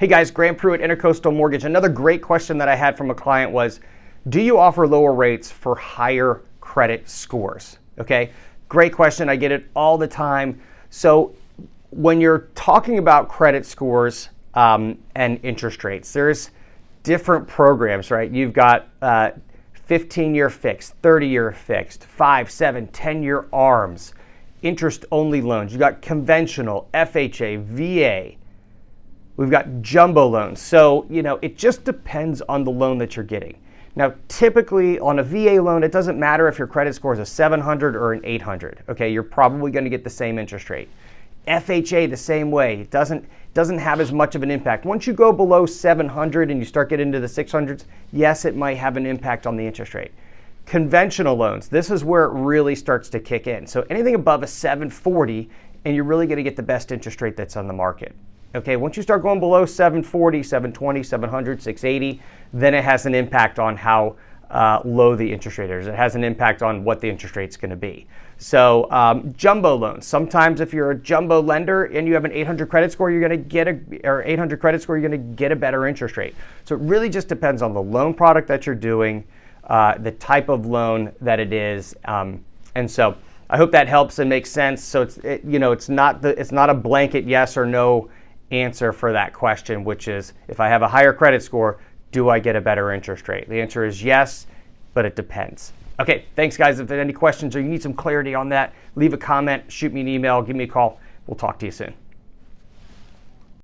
Hey guys, Grant Pruitt, Intercoastal Mortgage. Another great question that I had from a client was, do you offer lower rates for higher credit scores? Okay, great question. I get it all the time. So when you're talking about credit scores and interest rates, there's different programs, right? You've got 15-year fixed, 30-year fixed, 5, 7, 10-year ARMs, interest-only loans. You've got conventional, FHA, VA. We've got jumbo loans. So, it just depends on the loan that you're getting. Now, typically on a VA loan, it doesn't matter if your credit score is a 700 or an 800. Okay, you're probably going to get the same interest rate. FHA, the same way. It doesn't have as much of an impact. Once you go below 700 and you start getting into the 600s, yes, it might have an impact on the interest rate. Conventional loans, this is where it really starts to kick in. So anything above a 740, and you're really going to get the best interest rate that's on the market. Okay, once you start going below 740, 720, 700, 680, then it has an impact on how low the interest rate is. It has an impact on what the interest rate's going to be. So jumbo loans. Sometimes if you're a jumbo lender and you have an 800 credit score, you're going to get a better interest rate. So it really just depends on the loan product that you're doing, the type of loan that it is, and so I hope that helps and makes sense. So it's not a blanket yes or no answer for that question, which is, if I have a higher credit score, do I get a better interest rate? The answer is yes, but it depends. Okay, thanks guys. If there are any questions or you need some clarity on that, leave a comment, shoot me an email, give me a call. We'll talk to you soon.